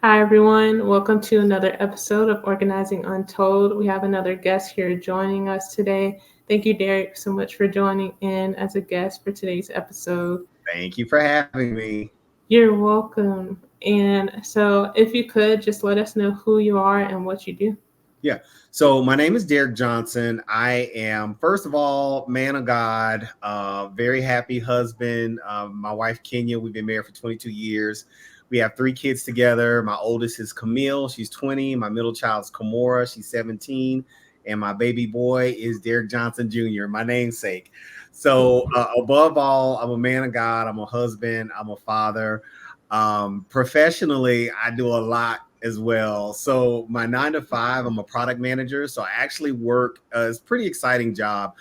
Hi, everyone. Welcome to another episode of Organizing Untold. We have another guest here joining us today. Thank you, Derek, so much for joining in as a guest for today's episode. Thank you for having me. You're welcome. And so, if you could just let us know who you are and what you do. Yeah. So my name is Derek Johnson. I am, first of all, man of God, very happy husband. My wife, Kenya, we've been married for 22 years. We have three kids together. My oldest is Camille. She's 20. My middle child is Kamora. She's 17. And my baby boy is Derek Johnson Jr., my namesake. So above all, I'm a man of God. I'm a husband. I'm a father. Professionally, I do a lot as well. So my 9 to 5, I'm a product manager. So I actually work, it's a pretty exciting job.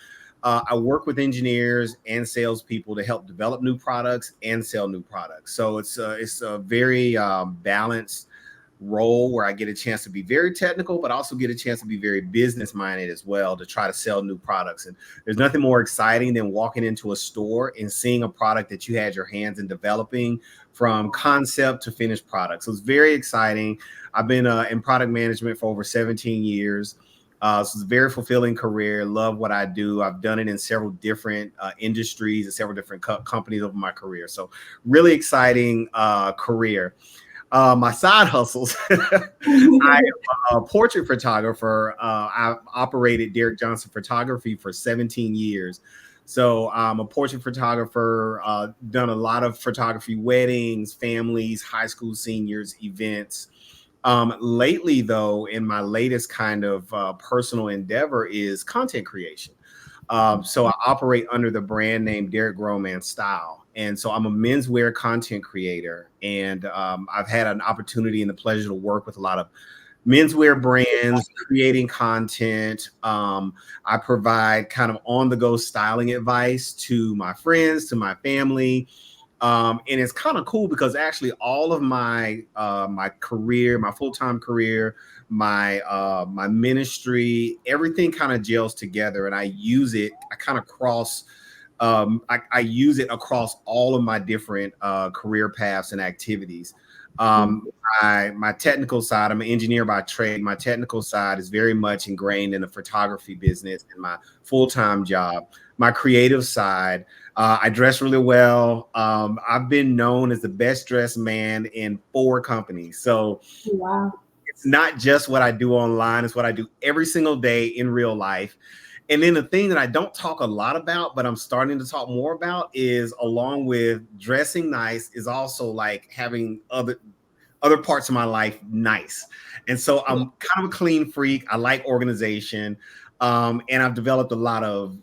I work with engineers and salespeople to help develop new products and sell new products. So it's a very balanced role where I get a chance to be very technical, but also get a chance to be very business minded as well to try to sell new products. And there's nothing more exciting than walking into a store and seeing a product that you had your hands in developing from concept to finished product. So it's very exciting. I've been in product management for over 17 years. So it's a very fulfilling career. Love what I do. I've done it in several different industries and several different companies over my career. So really exciting career. My side hustles. I am a portrait photographer. I've operated Derek Johnson Photography for 17 years. So I'm a portrait photographer, done a lot of photography, weddings, families, high school seniors, events. Lately, though, in my latest kind of personal endeavor is content creation. So I operate under the brand name Derek Groman Style. And so I'm a menswear content creator. And I've had an opportunity and the pleasure to work with a lot of menswear brands, creating content. I provide kind of on the go styling advice to my friends, to my family. And it's kind of cool because actually all of my career, my full-time career, my ministry, everything kind of gels together, and I use it. I kind of cross. I use it across all of my different career paths and activities. Um, my technical side, I'm an engineer by trade. My technical side is very much ingrained in the photography business and my full-time job. My creative side, I dress really well. I've been known as the best dressed man in 4 companies. So Wow. it's not just what I do online, it's what I do every single day in real life. And then the thing that I don't talk a lot about, but I'm starting to talk more about is along with dressing nice is also like having other parts of my life nice. And so I'm kind of a clean freak. I like organization. And I've developed a lot of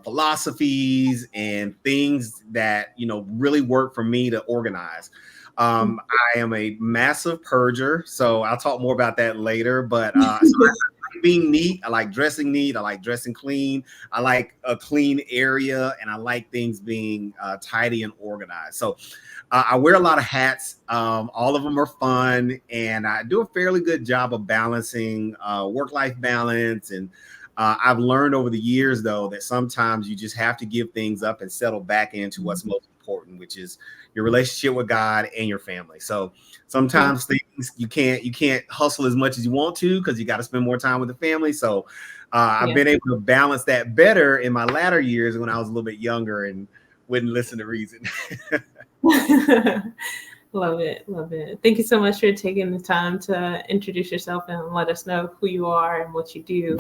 philosophies and things that, really work for me to organize. I am a massive purger, so I'll talk more about that later. But so I like being neat. I like dressing neat. I like dressing clean. I like a clean area, and I like things being tidy and organized. So I wear a lot of hats. All of them are fun, and I do a fairly good job of balancing work-life balance. And I've learned over the years, though, that sometimes you just have to give things up and settle back into what's most important, which is your relationship with God and your family. So sometimes things you can't hustle as much as you want to because you got to spend more time with the family. So I've been able to balance that better in my latter years when I was a little bit younger and wouldn't listen to reason. Love it. Love it. Thank you so much for taking the time to introduce yourself and let us know who you are and what you do.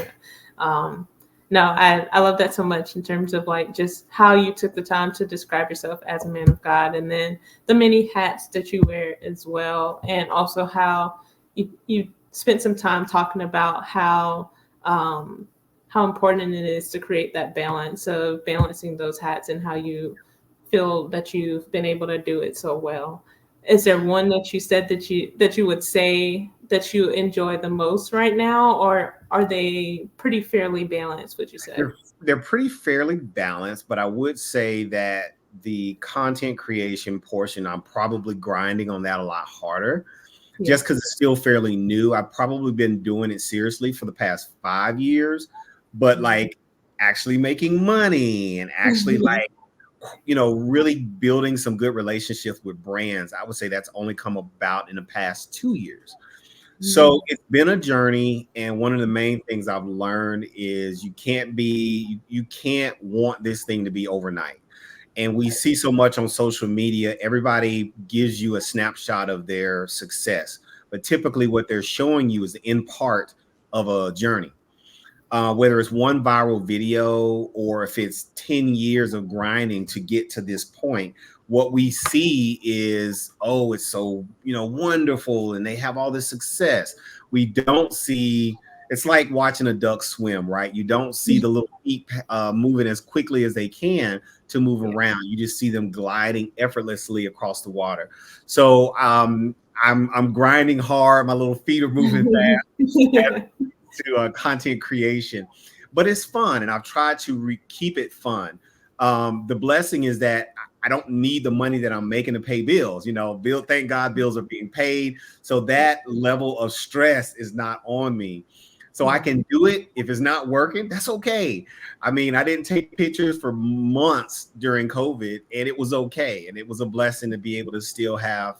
Um, no, I love that so much in terms of like just how you took the time to describe yourself as a man of God and then the many hats that you wear as well. And also how you spent some time talking about how important it is to create that balance of balancing those hats and how you feel that you've been able to do it so well. Is there one that you said that you would say that you enjoy the most right now, or are they pretty fairly balanced, would you say? They're pretty fairly balanced, but I would say that the content creation portion, I'm probably grinding on that a lot harder Yeah. just because it's still fairly new. I've probably been doing it seriously for the past 5 years, but like actually making money and actually like really building some good relationships with brands. I would say that's only come about in the past 2 years. So it's been a journey, and one of the main things I've learned is you can't want this thing to be overnight. And we see so much on social media, everybody gives you a snapshot of their success, but typically what they're showing you is the end part of a journey. Whether it's one viral video or if it's 10 years of grinding to get to this point, what we see is, oh, it's so, wonderful and they have all this success. We don't see, it's like watching a duck swim, right? You don't see the little feet moving as quickly as they can to move around. You just see them gliding effortlessly across the water. So I'm grinding hard. My little feet are moving fast. To content creation, but it's fun, and I've tried to keep it fun. The blessing is that I don't need the money that I'm making to pay bills. Thank God bills are being paid, so that level of stress is not on me. So I can do it. If it's not working, that's okay. I mean, I didn't take pictures for months during COVID, and it was okay, and it was a blessing to be able to still have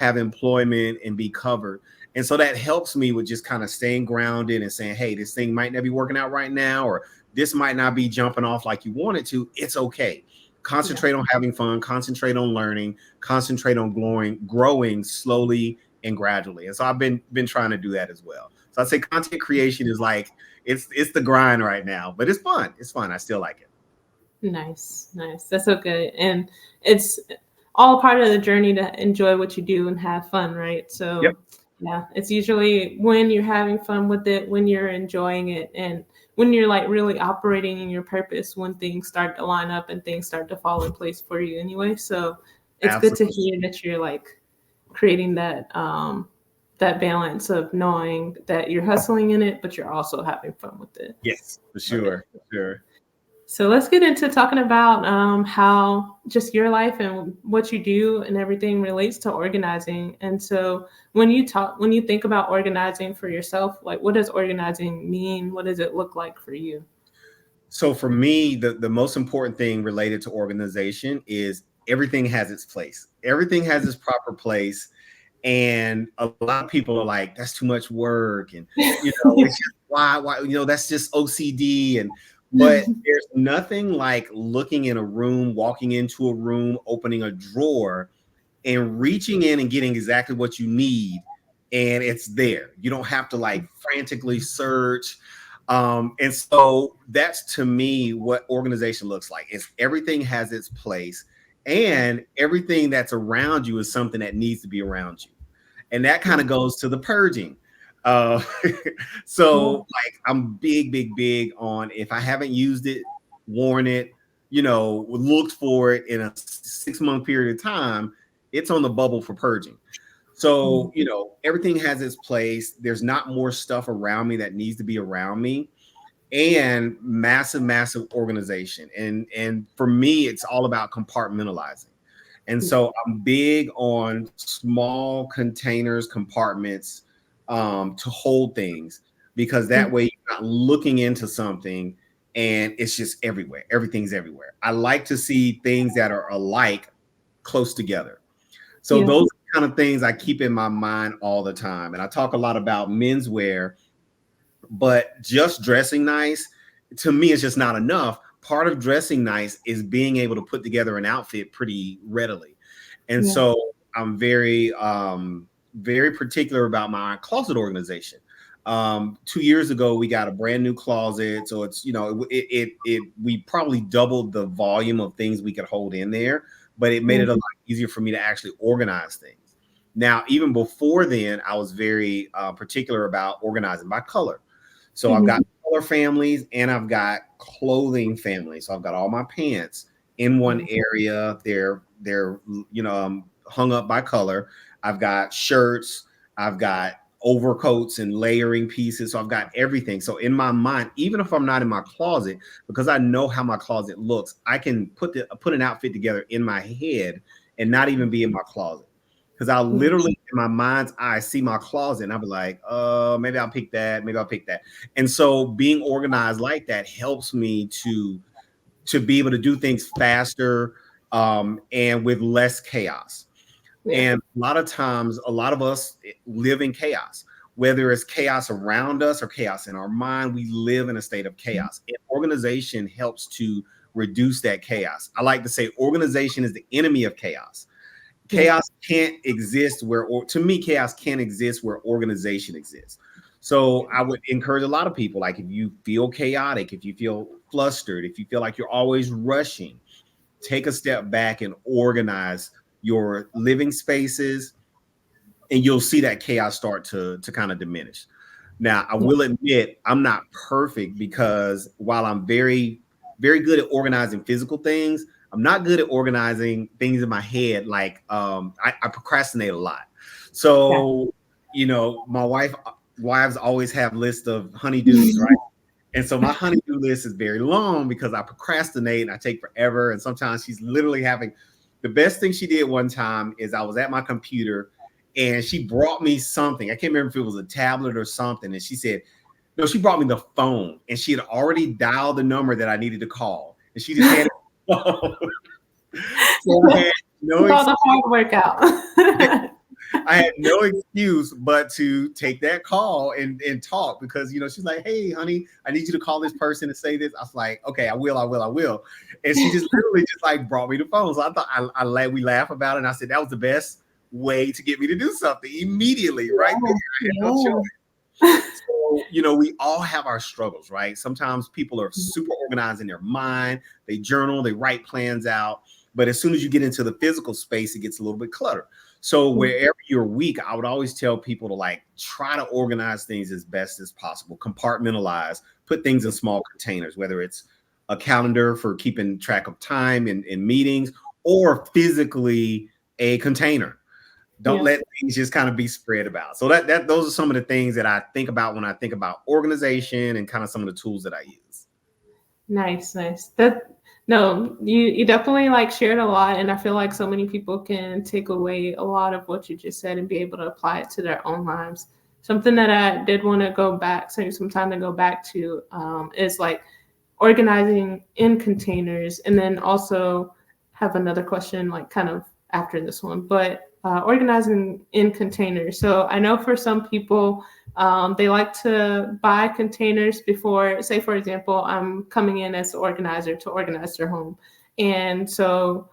employment and be covered. And so that helps me with just kind of staying grounded and saying, hey, this thing might not be working out right now, or this might not be jumping off like you want it to. It's okay. Concentrate on having fun, concentrate on learning, concentrate on growing slowly and gradually. And so I've been trying to do that as well. So I'd say content creation is like, it's the grind right now, but it's fun. It's fun. I still like it. Nice. That's so good. And it's all part of the journey to enjoy what you do and have fun, right? So Yep. yeah, it's usually when you're having fun with it, when you're enjoying it, and when you're like really operating in your purpose, when things start to line up and things start to fall in place for you anyway. So it's good to hear that you're like creating that that balance of knowing that you're hustling in it, but you're also having fun with it. Yes, for sure. For sure. So let's get into talking about how just your life and what you do and everything relates to organizing. And so when you think about organizing for yourself, like what does organizing mean? What does it look like for you? So for me, the most important thing related to organization is everything has its place. Everything has its proper place. And a lot of people are like, that's too much work. And, it's just why, that's just OCD. But there's nothing like looking in a room, walking into a room, opening a drawer and reaching in and getting exactly what you need. And it's there. You don't have to like frantically search. And so that's to me what organization looks like. It's everything has its place, and everything that's around you is something that needs to be around you. And that kind of goes to the purging. Uh, so like I'm big on, if I haven't used it, worn it, looked for it in a 6-month period of time, it's on the bubble for purging. So, everything has its place. There's not more stuff around me that needs to be around me, and massive organization. And for me, it's all about compartmentalizing. And so I'm big on small containers, compartments, to hold things, because that way you're not looking into something and it's just everywhere. Everything's everywhere. I like to see things that are alike close together. So those are kind of things I keep in my mind all the time. And I talk a lot about menswear, but just dressing nice, to me, is just not enough. Part of dressing nice is being able to put together an outfit pretty readily. And so I'm very particular about my closet organization. 2 years ago, we got a brand new closet. So it's, we probably doubled the volume of things we could hold in there, but it made it a lot easier for me to actually organize things. Now, even before then, I was very particular about organizing by color. So I've got color families and I've got clothing families. So I've got all my pants in one area. They're hung up by color. I've got shirts. I've got overcoats and layering pieces. So I've got everything. So in my mind, even if I'm not in my closet, because I know how my closet looks, I can put an outfit together in my head and not even be in my closet. Because I'll literally, in my mind's eye, see my closet and I'll be like, maybe I'll pick that. Maybe I'll pick that. And so being organized like that helps me to to be able to do things faster, and with less chaos. Yeah. And a lot of times, a lot of us live in chaos, whether it's chaos around us or chaos in our mind. We live in a state of chaos. And organization helps to reduce that chaos. I like to say organization is the enemy of chaos. Yeah. Chaos can't exist where, or to me, chaos can't exist where organization exists. So I would encourage a lot of people, like if you feel chaotic, if you feel flustered, if you feel like you're always rushing, take a step back and organize your living spaces, and you'll see that chaos start to kind of diminish. Now, I will admit I'm not perfect, because while I'm very, very good at organizing physical things, I'm not good at organizing things in my head. Like I procrastinate a lot. Yeah. So, my wives always have lists of honeydews, right? And so my honeydew list is very long because I procrastinate and I take forever. And sometimes she's literally having, the best thing she did one time is I was at my computer and she brought me something. I can't remember if it was a tablet or something. And she said, no, she brought me the phone, and she had already dialed the number that I needed to call. And she just had it. So I had no All the hard work out. I had no excuse but to take that call and talk, because she's like, hey honey, I need you to call this person and say this. I was like, okay, I will. And she just literally just like brought me the phone. So I thought we laugh about it, and I said that was the best way to get me to do something immediately, right there. I had no choice. So, we all have our struggles, right? Sometimes people are super organized in their mind, they journal, they write plans out, but as soon as you get into the physical space, it gets a little bit cluttered. So wherever you're weak, I would always tell people to like try to organize things as best as possible, compartmentalize, put things in small containers, whether it's a calendar for keeping track of time in meetings, or physically a container. Don't let things just kind of be spread about. So those are some of the things that I think about when I think about organization, and kind of some of the tools that I use. Nice. No, you definitely like shared a lot, and I feel like so many people can take away a lot of what you just said and be able to apply it to their own lives. Something that I did want to go back, so some time to go back to, is like organizing in containers, and then also have another question like kind of after this one, but organizing in containers. So I know for some people, they like to buy containers before, say, for example, I'm coming in as the organizer to organize their home. And so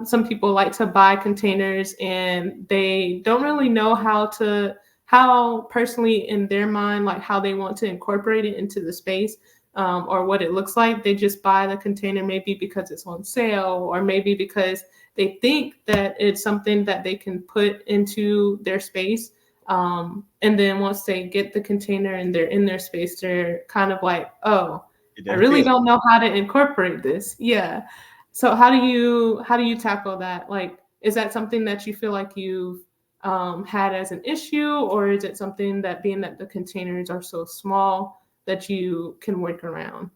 some people like to buy containers, and they don't really know how personally in their mind, like how they want to incorporate it into the space. Or what it looks like. They just buy the container maybe because it's on sale, or maybe because they think that it's something that they can put into their space. And then once they get the container and they're in their space, they're kind of like, oh, I really don't know how to incorporate this. Yeah. So how do you tackle that? Like, is that something that you feel like you've had as an issue, or is it something that, being that the containers are so small, that you can work around?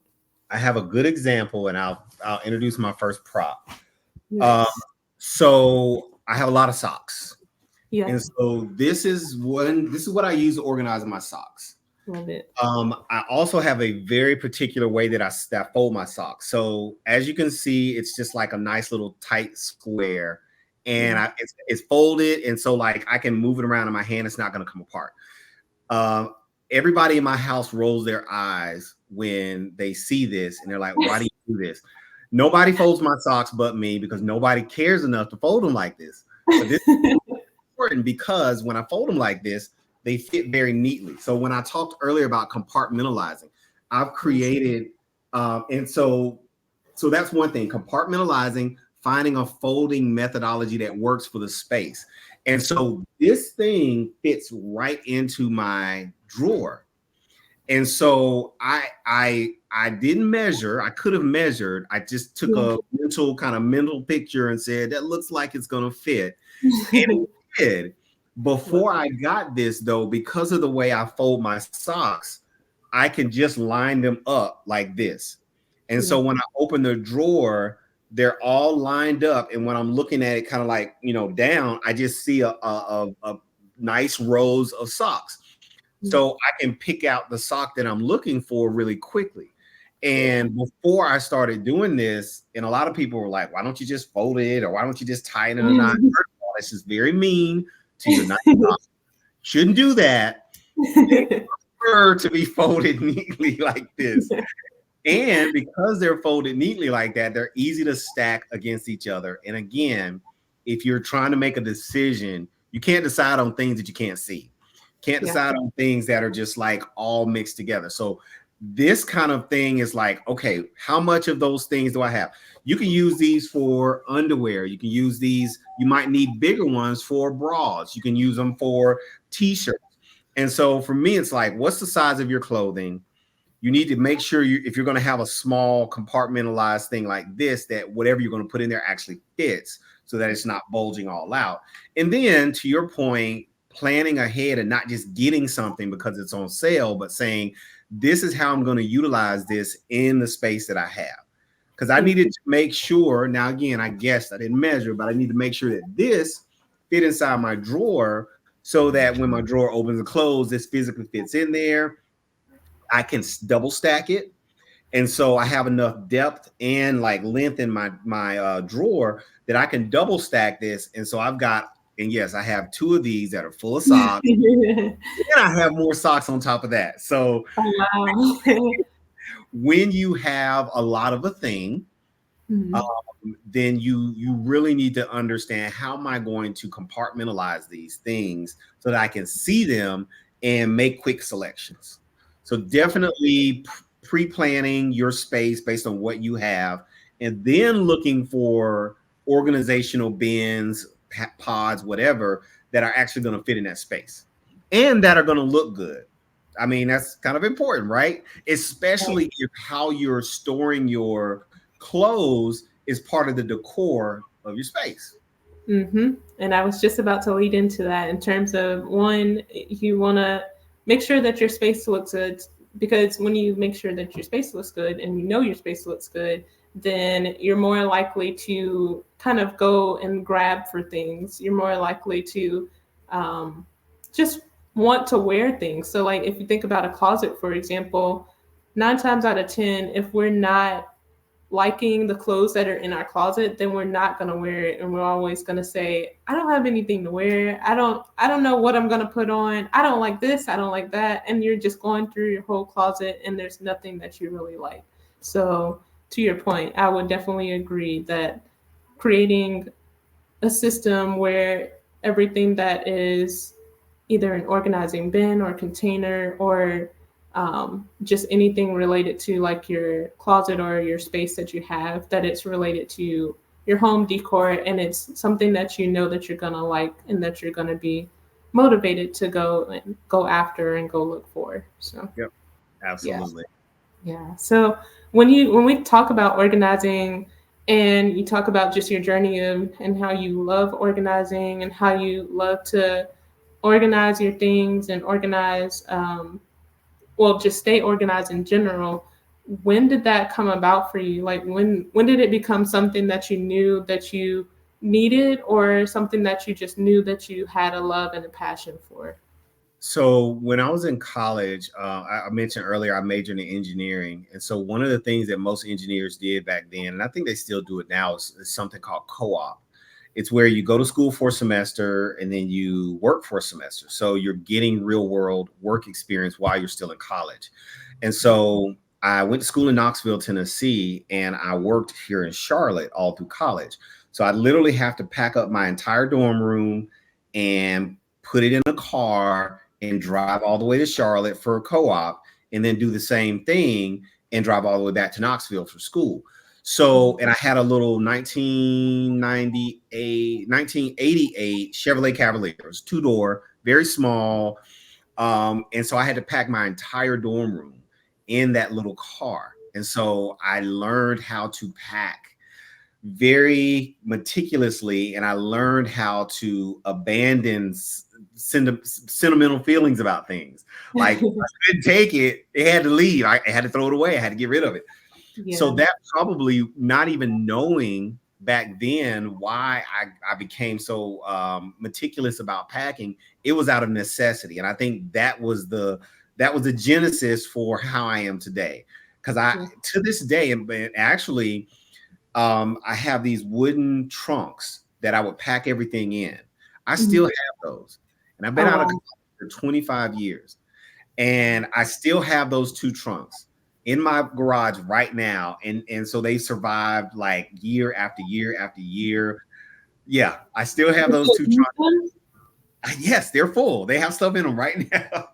I have a good example, and I'll introduce my first prop. Nice. So I have a lot of socks. Yeah. And so this is what I use to organize my socks. Love it. I also have a very particular way that I fold my socks. So as you can see, it's just like a nice little tight square, and it's folded, and so like I can move it around in my hand. It's not going to come apart. Everybody in my house rolls their eyes when they see this, and they're like, why do you do this? Nobody folds my socks but me, because nobody cares enough to fold them like this. But this is important, because when I fold them like this, they fit very neatly. So when I talked earlier about compartmentalizing, I've created, and so that's one thing, compartmentalizing, finding a folding methodology that works for the space. And so this thing fits right into my drawer. And so I didn't measure. I could have measured. I just took a mental picture and said, that looks like it's going to fit. And it did. Before I got this, though, because of the way I fold my socks, I can just line them up like this. And so when I open the drawer, they're all lined up. And when I'm looking at it kind of like, down, I just see a nice rows of socks. So I can pick out the sock that I'm looking for really quickly. And before I started doing this, and a lot of people were like, why don't you just fold it? Or why don't you just tie it in a knot? First of all, this is very mean to your knife. Shouldn't do that. They prefer to be folded neatly like this. And because they're folded neatly like that, they're easy to stack against each other. And again, if you're trying to make a decision, you can't decide on things that you can't see. Can't Yeah. decide on things that are just like all mixed together. So this kind of thing is like, okay, how much of those things do I have? You can use these for underwear. You can use these. You might need bigger ones for bras. You can use them for t-shirts. And so for me, it's like, what's the size of your clothing? You need to make sure if you're going to have a small compartmentalized thing like this, that whatever you're going to put in there actually fits so that it's not bulging all out. And then to your point, planning ahead and not just getting something because it's on sale, but saying, this is how I'm going to utilize this in the space that I have. Because I needed to make sure, now again, I guess I didn't measure, but I need to make sure that this fit inside my drawer so that when my drawer opens and closes, this physically fits in there. I can double stack it. And so I have enough depth and like length in my drawer that I can double stack this. And so I've got, and yes, I have two of these that are full of socks. And I have more socks on top of that. So Oh, wow. when you have a lot of a thing, then you really need to understand, how am I going to compartmentalize these things so that I can see them and make quick selections. So definitely pre-planning your space based on what you have, and then looking for organizational bins, pods, whatever, that are actually going to fit in that space and that are going to look good. I mean, that's kind of important, right? Especially if how you're storing your clothes is part of the decor of your space. And I was just about to lead into that in terms of one, you want to make sure that your space looks good, because when you make sure that your space looks good and you know your space looks good, then you're more likely to kind of go and grab for things. You're more likely to just want to wear things. So, like, if you think about a closet, for example, 9 times out of 10, if we're not liking the clothes that are in our closet, then we're not going to wear it, and we're always going to say, I don't have anything to wear. I don't know what I'm going to put on. I don't like this, I don't like that, and you're just going through your whole closet and there's nothing that you really like. So, to your point, I would definitely agree that creating a system where everything that is either an organizing bin or container, or just anything related to like your closet or your space that you have, that it's related to your home decor, and it's something that you know that you're gonna like and that you're gonna be motivated to go after and go look for. So Yep, yeah. absolutely. Yeah. So when we talk about organizing, and you talk about just your journey of and how you love organizing and how you love to organize your things and organize, well, just stay organized in general. When did that come about for you? Like, when did it become something that you knew that you needed, or something that you just knew that you had a love and a passion for? So when I was in college, I mentioned earlier I majored in engineering, and so one of the things that most engineers did back then, and I think they still do it now, is something called co-op. It's where you go to school for a semester and then you work for a semester. So you're getting real world work experience while you're still in college. And so I went to school in Knoxville, Tennessee, and I worked here in Charlotte all through college. So I literally have to pack up my entire dorm room and put it in a car and drive all the way to Charlotte for a co-op, and then do the same thing and drive all the way back to Knoxville for school. So, and I had a little 1988 Chevrolet Cavalier. It was two-door, very small. And so I had to pack my entire dorm room in that little car. And so I learned how to pack very meticulously, and I learned how to abandon sentimental feelings about things. Like, if I couldn't take it, it had to leave. I had to throw it away. I had to get rid of it. So Yeah. that probably, not even knowing back then why I became so meticulous about packing, it was out of necessity. And I think that was the genesis for how I am today. because I to this day, and actually, I have these wooden trunks that I would pack everything in. I still have those, and I've been Oh out of wow. college for 25 years, and I still have those two trunks in my garage right now, and so they survived like year after year after year. Yeah, I still have You those still two use trunks. them? Yes, they're full. They have stuff in them right now.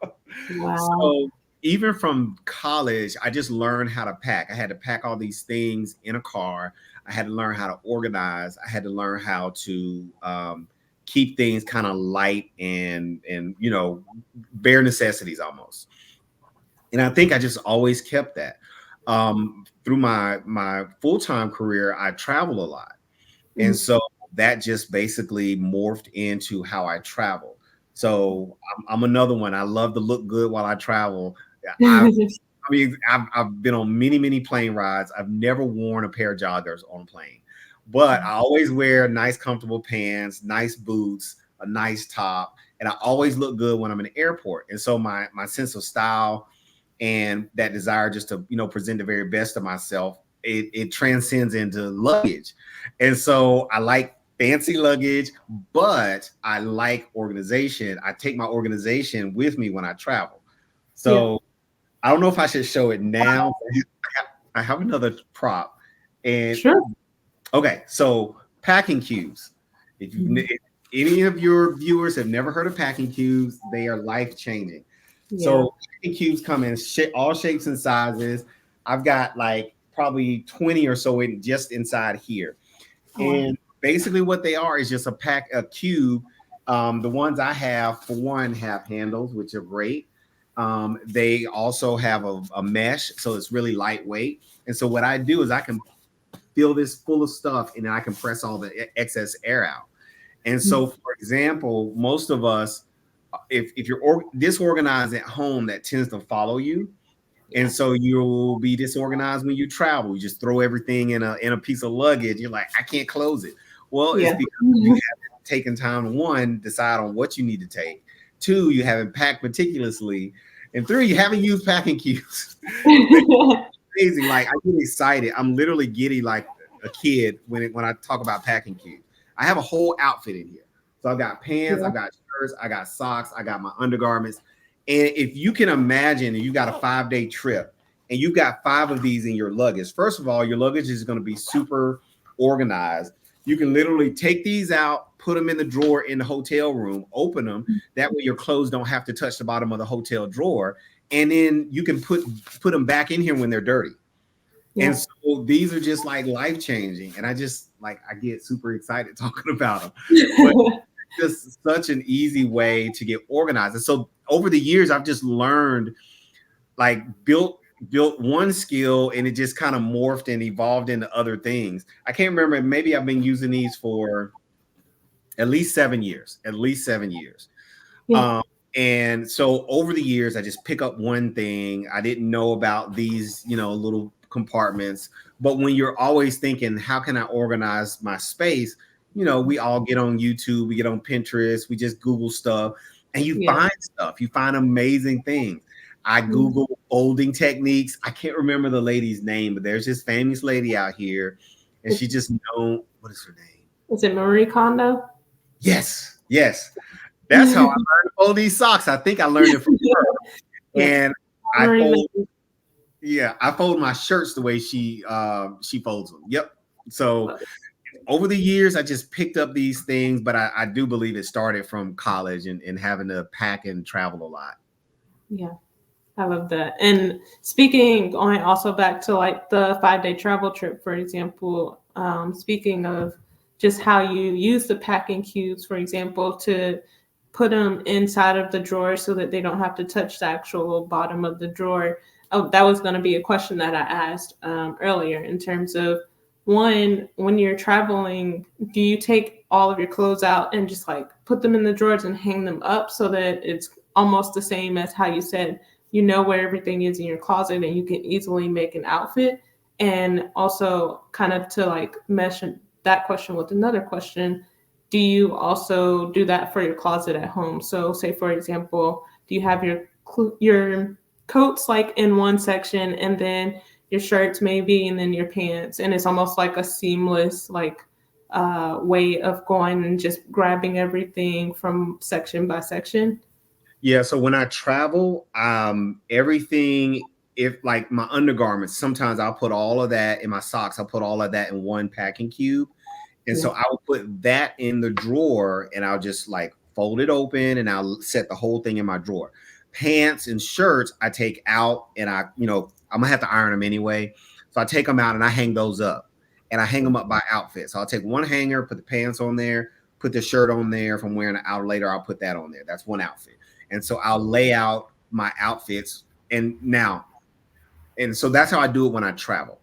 Wow. So even from college, I just learned how to pack. I had to pack all these things in a car. I had to learn how to organize. I had to learn how to keep things kind of light and bare necessities almost. And I think I just always kept that. Through my full time career, I travel a lot. And Mhm. so that just basically morphed into how I travel. So I'm another one. I love to look good while I travel. I, I mean, I've been on many, many plane rides. I've never worn a pair of joggers on a plane, but I always wear nice, comfortable pants, nice boots, a nice top, and I always look good when I'm in the airport. And so my sense of style and that desire just to present the very best of myself, it transcends into luggage. And so I like fancy luggage, but I like organization. I take my organization with me when I travel. Yeah. So I don't know if I should show it now. I have another prop. And Sure. okay, so packing cubes. Mhm. If any of your viewers have never heard of packing cubes, they are life changing. Yeah. So packing cubes come in all shapes and sizes. I've got like probably 20 or so in just inside here. Oh, wow. And basically what they are is just a cube. The ones I have, for one, have handles, which are great. They also have a mesh, so it's really lightweight. And so what I do is I can fill this full of stuff and then I can press all the excess air out. And so, Mhm. for example, most of us, if you're disorganized at home, that tends to follow you. And Yeah. so you'll be disorganized when you travel. You just throw everything in a piece of luggage. You're like, I can't close it. Well, it's Yeah. because you haven't taken time to, one, decide on what you need to take. Two, you haven't packed meticulously. And three, you haven't used packing cubes. Amazing. Like I get excited. I'm literally giddy like a kid when I talk about packing cubes. I have a whole outfit in here. So I've got pants, Yeah. I've got shirts, I got socks, I got my undergarments. And if you can imagine, you got a 5-day trip and you've got 5 of these in your luggage. First of all, your luggage is going to be super organized. You can literally take these out, put them in the drawer in the hotel room, open them. That way your clothes don't have to touch the bottom of the hotel drawer. And then you can put them back in here when they're dirty. And Yeah. so these are just like life changing. And I just like, I get super excited talking about them. But just such an easy way to get organized. And so over the years, I've just learned, like built one skill and it just kind of morphed and evolved into other things. I can't remember. Maybe I've been using these for at least 7 years, at least 7 years. Yeah. Um, and so over the years, I just pick up one thing. I didn't know about these, little compartments. But when you're always thinking, how can I organize my space? We all get on YouTube, we get on Pinterest, we just Google stuff, and you Yeah. find stuff. You find amazing things. I Mhm. Google folding techniques. I can't remember the lady's name, but there's this famous lady out here, and she just know what is her name? Is it Marie Kondo? Yes, yes. That's how I learned to fold these socks. I think I learned it from her. Yeah. And I Marie fold, Kondo. yeah, I fold my shirts the way she folds them. Yep. So Love it. over the years, I just picked up these things, but I do believe it started from college and having to pack and travel a lot. Yeah. I love that. And speaking, going also back to like the 5-day travel trip, for example, speaking of just how you use the packing cubes, for example, to put them inside of the drawer so that they don't have to touch the actual bottom of the drawer. Oh, that was going to be a question that I asked earlier in terms of one, when you're traveling, do you take all of your clothes out and just like put them in the drawers and hang them up so that it's almost the same as how you said you know where everything is in your closet and you can easily make an outfit? And also kind of to like mesh that question with another question, do you also do that for your closet at home? So say for example, do you have your coats like in one section and then your shirts maybe, and then your pants, and it's almost like a seamless like way of going and just grabbing everything from section by section. Yeah, so when I travel, everything, if like my undergarments, sometimes I'll put all of that in my socks. I'll put all of that in one packing cube. And Yeah. so I will put that in the drawer and I'll just like fold it open and I'll set the whole thing in my drawer. Pants and shirts I take out and I'm gonna have to iron them anyway. So I take them out and I hang those up and I hang them up by outfit. So I'll take one hanger, put the pants on there, put the shirt on there. If I'm wearing an outer later, I'll put that on there. That's one outfit. And so I'll lay out my outfits and so that's how I do it when I travel.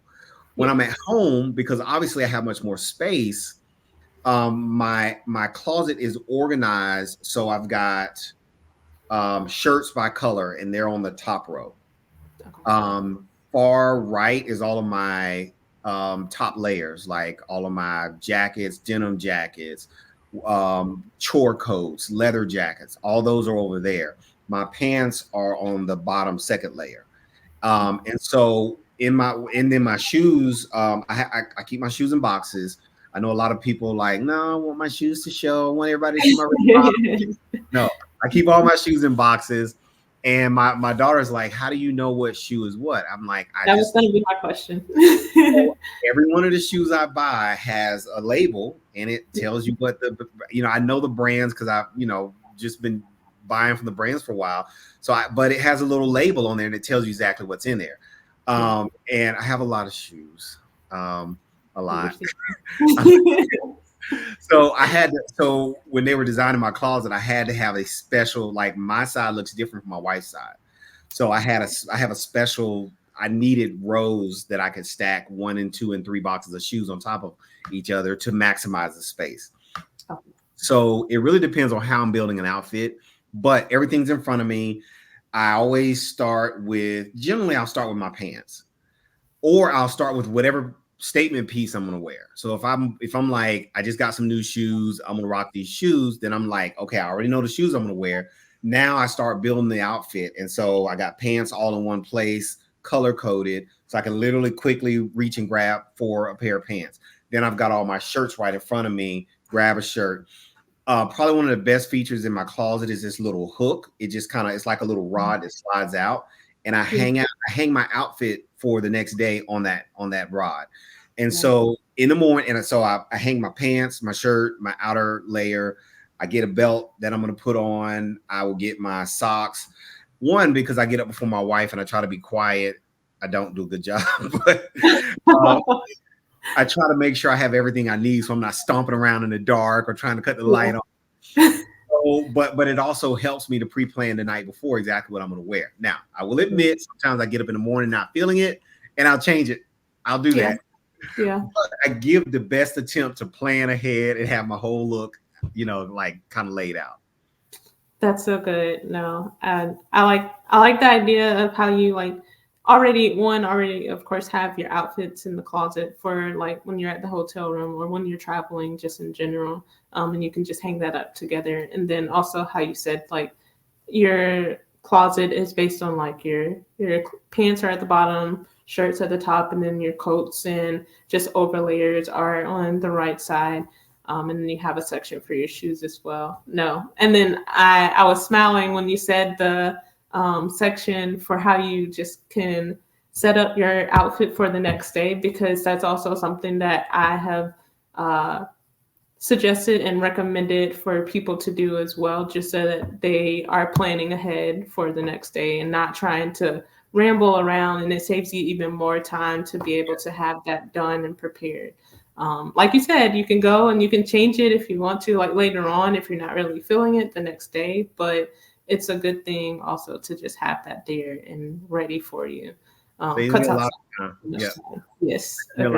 When I'm at home, because obviously I have much more space, my closet is organized. So I've got shirts by color and they're on the top row. Far right is all of my top layers, like all of my jackets, denim jackets, chore coats, leather jackets. All those are over there. My pants are on the bottom second layer. And so and then my shoes, I keep my shoes in boxes. I know a lot of people like, no, I want my shoes to show. I want everybody to see my bottom. No, I keep all my shoes in boxes. And my daughter's like, how do you know what shoe is what? I'm like, That was going to be my question. Every one of the shoes I buy has a label and it tells you what I know the brands because I've, just been buying from the brands for a while. But it has a little label on there and it tells you exactly what's in there. And I have a lot of shoes, a lot. So when they were designing my closet, I had to have a special, like my side looks different from my wife's side. So I have a special, I needed rows that I could stack 1 and 2 and 3 boxes of shoes on top of each other to maximize the space. So it really depends on how I'm building an outfit, but everything's in front of me. Generally I'll start with my pants, or I'll start with whatever statement piece I'm gonna wear. So if I'm like, I just got some new shoes, I'm gonna rock these shoes, then I'm like, okay, I already know the shoes I'm gonna wear. Now I start building the outfit. And so I got pants all in one place, color coded, so I can literally quickly reach and grab for a pair of pants. Then I've got all my shirts right in front of me, grab a shirt. Probably one of the best features in my closet is this little hook. It just it's like a little rod that slides out, and I hang my outfit for the next day on that rod. And so in the morning, and so I hang my pants, my shirt, my outer layer. I get a belt that I'm going to put on. I will get my socks. One, because I get up before my wife and I try to be quiet. I don't do a good job, but I try to make sure I have everything I need, so I'm not stomping around in the dark or trying to cut the light on. So, but it also helps me to pre-plan the night before exactly what I'm going to wear. Now, I will admit, sometimes I get up in the morning not feeling it, and I'll change it. I'll do that. Yeah. But I give the best attempt to plan ahead and have my whole look, like kind of laid out. That's so good. No, and I like the idea of how you already of course have your outfits in the closet for like when you're at the hotel room or when you're traveling just in general, and you can just hang that up together. And then also how you said like your closet is based on like your pants are at the bottom, shirts at the top, and then your coats and just overlayers are on the right side. And then you have a section for your shoes as well. No, and then I was smiling when you said the section for how you just can set up your outfit for the next day, because that's also something that I have suggested and recommended for people to do as well, just so that they are planning ahead for the next day and not trying to ramble around, and it saves you even more time to be able to have that done and prepared. Like you said, you can go and you can change it if you want to, like later on, if you're not really feeling it the next day, but it's a good thing also to just have that there and ready for you. Cuts out yes. And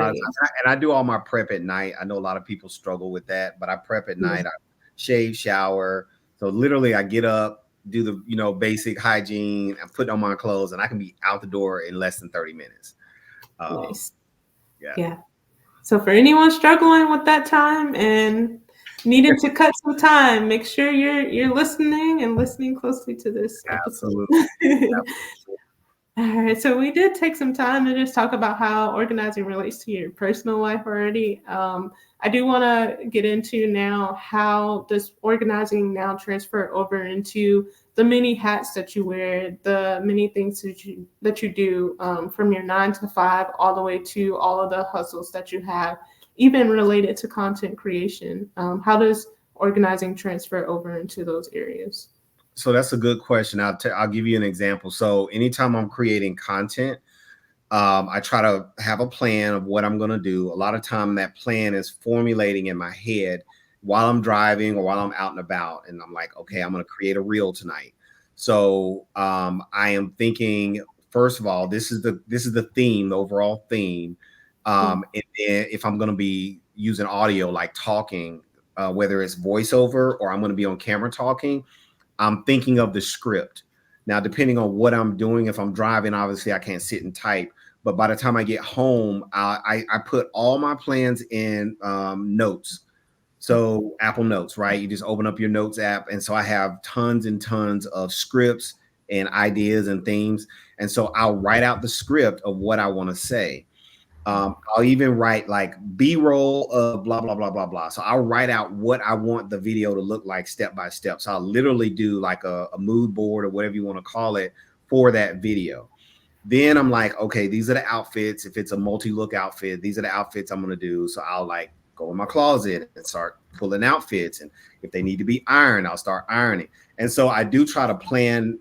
I do all my prep at night. I know a lot of people struggle with that, but I prep at night. I shave, shower. So literally I get up, do the basic hygiene, and put on my clothes, and I can be out the door in less than 30 minutes. Nice. Yeah. So for anyone struggling with that time and needing to cut some time, make sure you're listening and listening closely to this episode. Absolutely. All right, so we did take some time to just talk about how organizing relates to your personal life already. I do want to get into now how does organizing now transfer over into the many hats that you wear, the many things that you do, from your 9 to 5 all the way to all of the hustles that you have, even related to content creation. How does organizing transfer over into those areas? So that's a good question. I'll give you an example. So anytime I'm creating content, I try to have a plan of what I'm going to do. A lot of time that plan is formulating in my head while I'm driving or while I'm out and about. And I'm like, okay, I'm going to create a reel tonight. So I am thinking, first of all, this is the theme, the overall theme. And then if I'm going to be using audio, like talking, whether it's voiceover or I'm going to be on camera talking, I'm thinking of the script. Now, depending on what I'm doing, if I'm driving, obviously I can't sit and type. But by the time I get home, I put all my plans in notes. So Apple Notes, right? You just open up your Notes app. And so I have tons and tons of scripts and ideas and themes. And so I'll write out the script of what I want to say. I'll even write like B-roll of blah blah blah blah blah. So I'll write out what I want the video to look like step by step. So I'll literally do like a mood board or whatever you want to call it for that video. Then I'm like, okay, these are the outfits. If it's a multi-look outfit, these are the outfits I'm gonna do. So I'll like go in my closet and start pulling outfits. And if they need to be ironed, I'll start ironing. And so I do try to plan.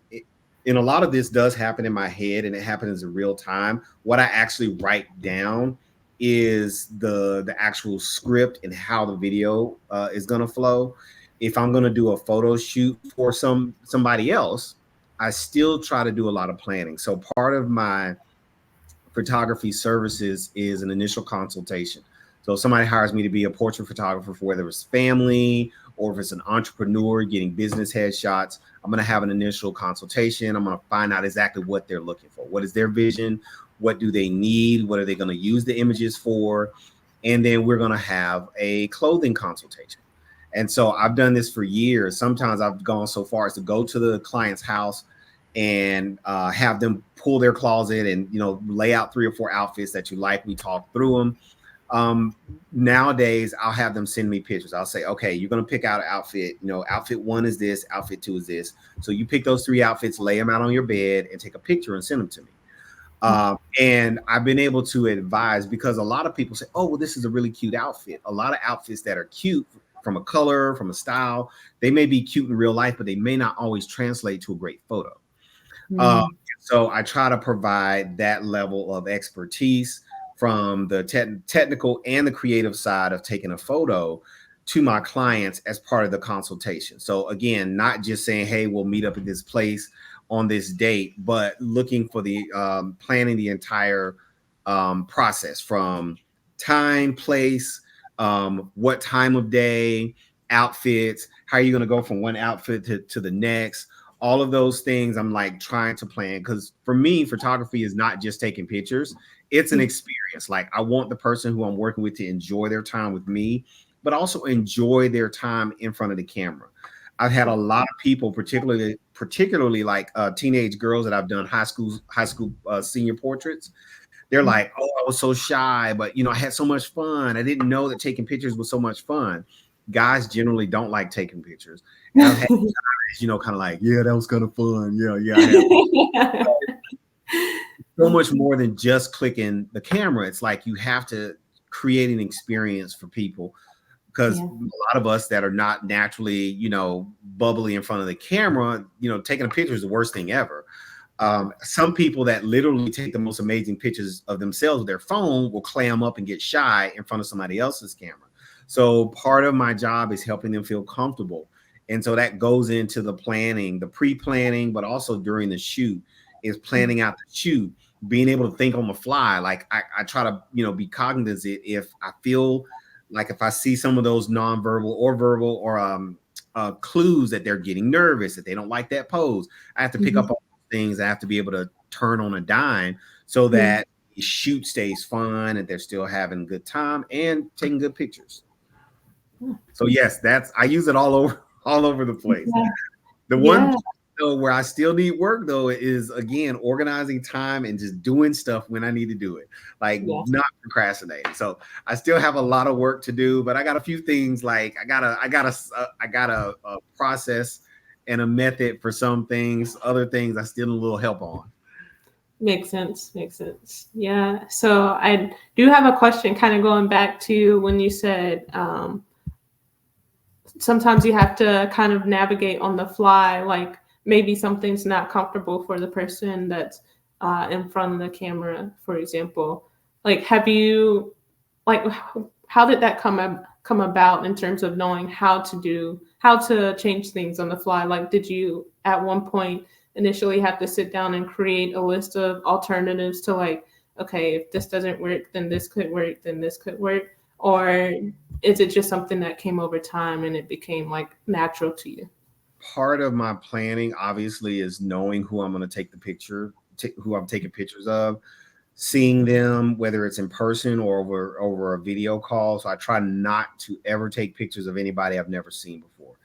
And a lot of this does happen in my head and it happens in real time. What I actually write down is the actual script and how the video is going to flow. If I'm going to do a photo shoot for somebody else, I still try to do a lot of planning. So part of my photography services is an initial consultation. So if somebody hires me to be a portrait photographer for whether it's family or if it's an entrepreneur getting business headshots, I'm going to have an initial consultation. I'm going to find out exactly what they're looking for. What is their vision? What do they need? What are they going to use the images for? And then we're going to have a clothing consultation. And so I've done this for years. Sometimes I've gone so far as to go to the client's house and have them pull their closet and lay out 3 or 4 outfits that you like. We talk through them. Nowadays I'll have them send me pictures. I'll say, okay, you're going to pick out an outfit. Outfit 1 is this, outfit 2 is this. So you pick those 3 outfits, lay them out on your bed and take a picture and send them to me. And I've been able to advise, because a lot of people say, oh, well, this is a really cute outfit. A lot of outfits that are cute from a color, from a style, they may be cute in real life, but they may not always translate to a great photo. So I try to provide that level of expertise from the technical and the creative side of taking a photo to my clients as part of the consultation. So again, not just saying, hey, we'll meet up at this place on this date, but looking for the planning the entire process from time, place, what time of day, outfits, how are you going to go from one outfit to the next. All of those things I'm like trying to plan, because for me, photography is not just taking pictures. It's an experience. Like I want the person who I'm working with to enjoy their time with me, but also enjoy their time in front of the camera. I've had a lot of people, particularly like teenage girls that I've done high school senior portraits. They're like, oh, I was so shy, but I had so much fun. I didn't know that taking pictures was so much fun. Guys generally don't like taking pictures. And I've had kind of like, yeah, that was kind of fun. Yeah. So much more than just clicking the camera. It's like you have to create an experience for people, because a lot of us that are not naturally, bubbly in front of the camera, taking a picture is the worst thing ever. Some people that literally take the most amazing pictures of themselves with their phone will clam up and get shy in front of somebody else's camera. So part of my job is helping them feel comfortable. And so that goes into the planning, the pre-planning, but also during the shoot is planning out the shoot, being able to think on the fly. Like I try to, be cognizant if I feel like if I see some of those nonverbal or verbal or clues that they're getting nervous, that they don't like that pose, I have to pick up on things. I have to be able to turn on a dime so that the shoot stays fun and they're still having a good time and taking good pictures. So yes, I use it all over the place. The one So where I still need work though is again organizing time and just doing stuff when I need to do it, like Yeah, not procrastinating. So I still have a lot of work to do, but I got a few things like I got a process and a method for some things. Other things I still need a little help on. makes sense. Makes sense. Yeah. So I do have a question, kind of going back to when you said sometimes you have to kind of navigate on the fly, like maybe something's not comfortable for the person that's in front of the camera, for example. Like, have you like how did that come about in terms of knowing how to change things on the fly? Like, did you at one point initially have to sit down and create a list of alternatives to, like, okay, if this doesn't work, then this could work, then this could work? Or is it just something that came over time and it became like natural to you? Part of my planning obviously is knowing who I'm going to take the picture, who I'm taking pictures of, seeing them, whether it's in person or over a video call. So I try not to ever take pictures of anybody I've never seen before,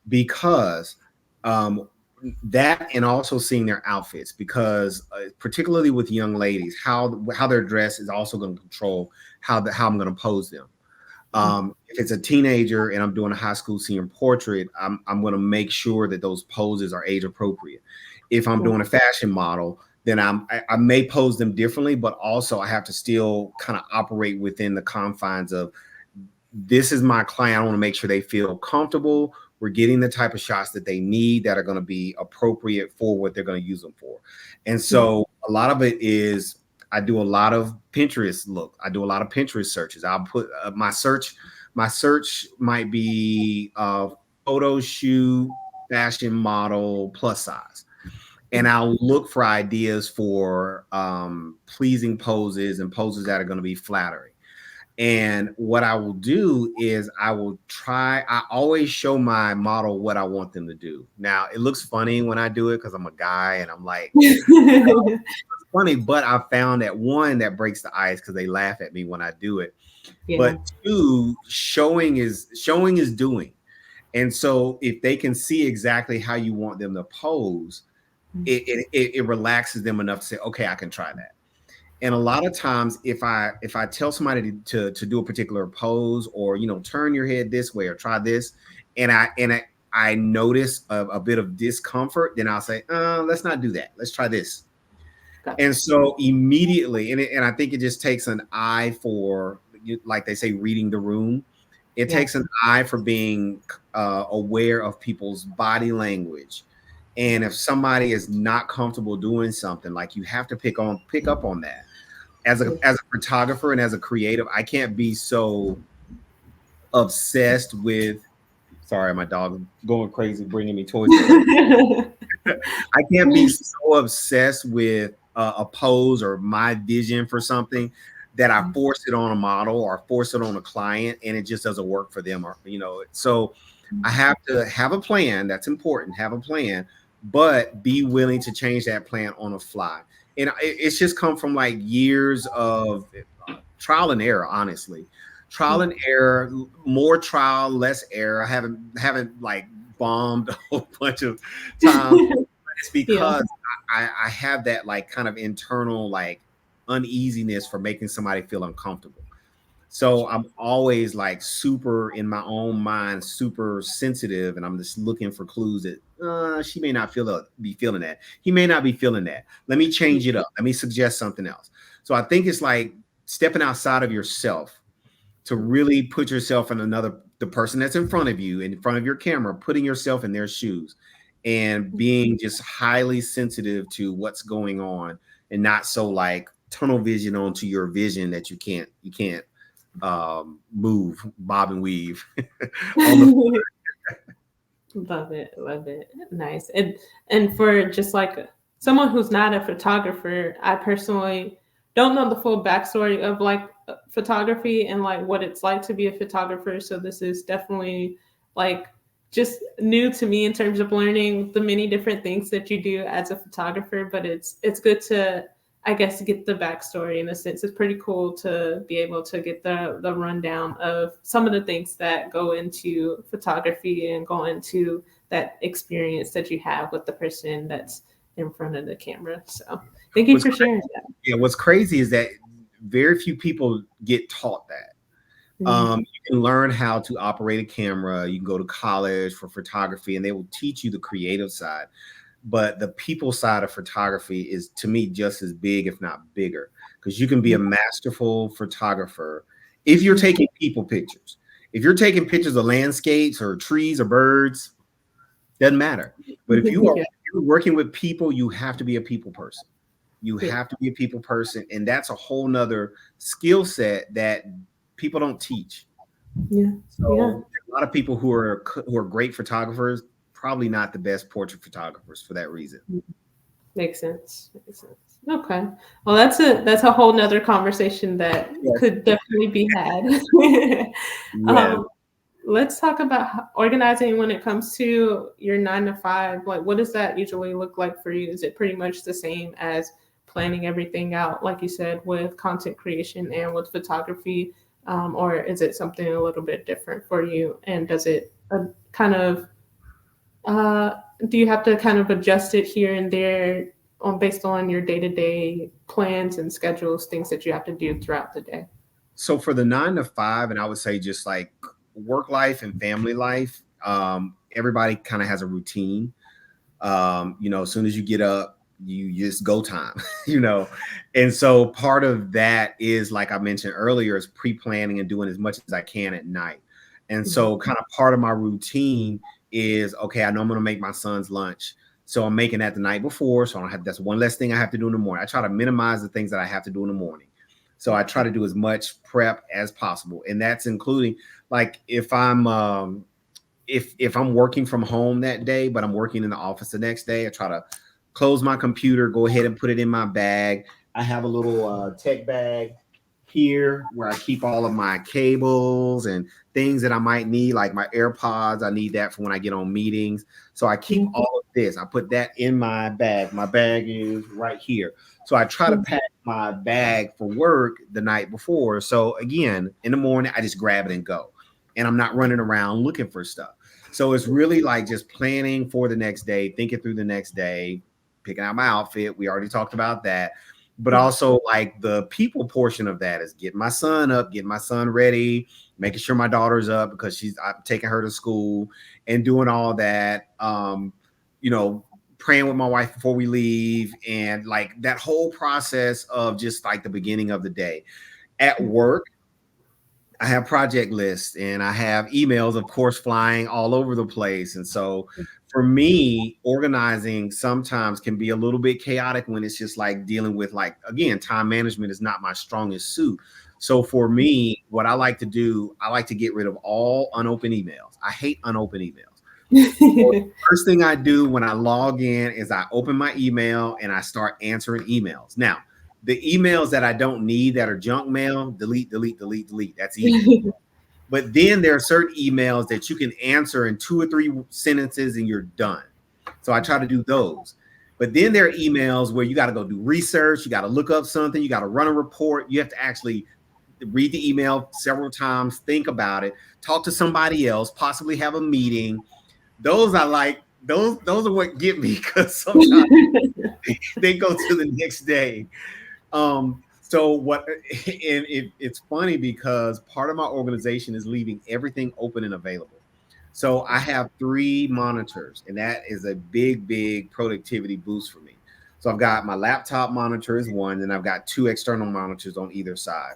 because um, that, and also seeing their outfits, because particularly with young ladies, how they're dressed is also going to control how I'm going to pose them. If it's a teenager and I'm doing a high school senior portrait, I'm going to make sure that those poses are age appropriate. If I'm doing a fashion model, then I may pose them differently, but also I have to still kind of operate within the confines of, this is my client. I want to make sure they feel comfortable. We're getting the type of shots that they need that are going to be appropriate for what they're going to use them for. And so a lot of it is, I do a lot of Pinterest look. I do a lot of Pinterest searches. I'll put my search might be photo shoot, fashion model, plus size. And I'll look for ideas for pleasing poses and poses that are going to be flattering. And what I will do is I always show my model what I want them to do. Now, it looks funny when I do it because I'm a guy and I'm like, it's funny, but I found that one, that breaks the ice because they laugh at me when I do it. Yeah. But two, showing is doing. And so if they can see exactly how you want them to pose, it relaxes them enough to say, okay, I can try that. And a lot of times, if I tell somebody to do a particular pose, or turn your head this way or try this, and I notice a bit of discomfort, then I'll say, let's not do that. Let's try this. Gotcha. And so immediately, and I think it just takes an eye for, like they say, reading the room. It Yeah. takes an eye for being aware of people's body language. And if somebody is not comfortable doing something, like, you have to pick up on that. As a photographer and as a creative, I can't be so obsessed with. Sorry, my dog going crazy, bringing me toys to play. I can't be so obsessed with a pose or my vision for something that I force it on a model or force it on a client, and it just doesn't work for them. Or so I have to have a plan. That's important. Have a plan, but be willing to change that plan on the fly. And it's just come from like years of trial and error. Honestly, trial and error, more trial, less error. I haven't like bombed a whole bunch of times. It's Yeah. because I have that like kind of internal like uneasiness for making somebody feel uncomfortable. So I'm always like super in my own mind, super sensitive, and I'm just looking for clues that she may not be feeling that. He may not be feeling that. Let me change it up. Let me suggest something else. So I think it's like stepping outside of yourself to really put yourself in the person that's in front of you, in front of your camera, putting yourself in their shoes and being just highly sensitive to what's going on, and not so like tunnel vision onto your vision that you can't move, bob and weave on the. Love it, love it. Nice. And for just like someone who's not a photographer, I personally don't know the full backstory of like photography and like what it's like to be a photographer. So this is definitely like just new to me in terms of learning the many different things that you do as a photographer. But it's good to, I guess, get the backstory in a sense. It's pretty cool to be able to get the rundown of some of the things that go into photography and go into that experience that you have with the person that's in front of the camera. So thank you What's for sharing crazy, yeah, what's crazy is that very few people get taught that. that. Mm-hmm. You can learn how to operate a camera. You can go to college for photography, and they will teach you the creative side. But the people side of photography is, to me, just as big, if not bigger, because you can be a masterful photographer if you're taking people pictures. If you're taking pictures of landscapes or trees or birds, doesn't matter. But if you are Yeah. you're working with people, you have to be a people person. You Yeah. have to be a people person, and that's a whole nother skill set that people don't teach. Yeah. Yeah. So a lot of people who are great photographers, probably not the best portrait photographers for that reason. Makes sense. Makes sense. Okay. Well, that's a whole nother conversation that Yes. could definitely be had. Yes. um, let's talk about organizing when it comes to your 9 to 5. Like, what does that usually look like for you? Is it pretty much the same as planning everything out, like you said, with content creation and with photography? Or is it something a little bit different for you? And does it kind of uh, do you have to kind of adjust it here and there on based on your day-to-day plans and schedules, things that you have to do throughout the day? So for the 9 to 5, and I would say just like work life and family life, everybody kind of has a routine. As soon as you get up, you just go time, you know. And so part of that is, like I mentioned earlier, is pre-planning and doing as much as I can at night. And Mhm. so kind of part of my routine is, okay, I know I'm going to make my son's lunch. So I'm making that the night before. So I don't have, that's one less thing I have to do in the morning. I try to minimize the things that I have to do in the morning. So I try to do as much prep as possible. And that's including, like, if I'm working from home that day, but I'm working in the office the next day, I try to close my computer, go ahead and put it in my bag. I have a little tech bag here where I keep all of my cables and things that I might need, like my AirPods. I need that for when I get on meetings. So I keep Mhm. all of this. I put that in my bag. My bag is right here. So I try to pack my bag for work the night before. So again, in the morning, I just grab it and go. And I'm not running around looking for stuff. So it's really like just planning for the next day, thinking through the next day, picking out my outfit. We already talked about that. But also, like, the people portion of that is getting my son up, getting my son ready, making sure my daughter's up because I'm taking her to school and doing all that. Praying with my wife before we leave, and like that whole process of just like the beginning of the day. At work, I have project lists and I have emails, of course, flying all over the place. And so for me, organizing sometimes can be a little bit chaotic when it's just like dealing with, like, again, time management is not my strongest suit. So for me, what I like to do, I like to get rid of all unopened emails. I hate unopened emails. So first thing I do when I log in is I open my email and I start answering emails. Now, the emails that I don't need that are junk mail, delete, delete, delete, delete. That's easy. But then there are certain emails that you can answer in 2 or 3 sentences and you're done. So I try to do those. But then there are emails where you got to go do research, you got to look up something, you got to run a report, you have to actually read the email several times, think about it, talk to somebody else, possibly have a meeting. Those I like. Those are what get me, because sometimes they go to the next day. So what, and it's funny because part of my organization is leaving everything open and available. So I have 3 monitors, and that is a big, big productivity boost for me. So I've got my laptop monitor is one, and I've got 2 external monitors on either side.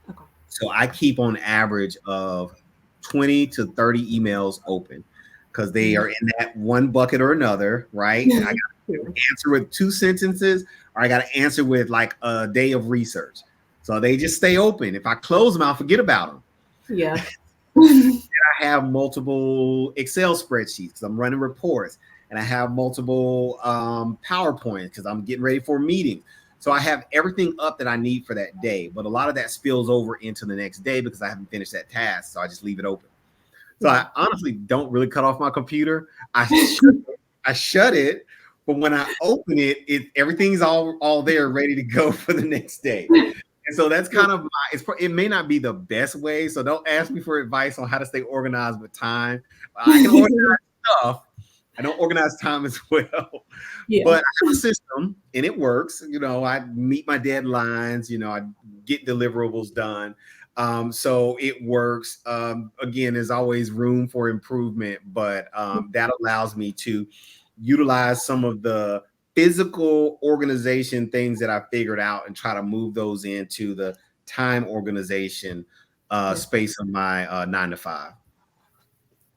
Okay. So I keep on average of 20 to 30 emails open because they are in that one bucket or another, right? I got to answer with 2 sentences, or I got to answer with like a day of research. So they just stay open. If I close them, I'll forget about them. Yeah. I have multiple Excel spreadsheets because I'm running reports, and I have multiple PowerPoints because I'm getting ready for meetings. So I have everything up that I need for that day, but a lot of that spills over into the next day because I haven't finished that task. So I just leave it open. So I honestly don't really cut off my computer. I shut it, but when I open it, everything's all there ready to go for the next day. And so that's kind of it may not be the best way. So don't ask me for advice on how to stay organized with time. I can organize stuff, I don't organize time as well, Yeah. but I have a system and it works. You know, I meet my deadlines, you know, I get deliverables done. So it works. Again, there's always room for improvement, but that allows me to utilize some of the physical organization things that I figured out and try to move those into the time organization Yeah. space of my 9 to 5.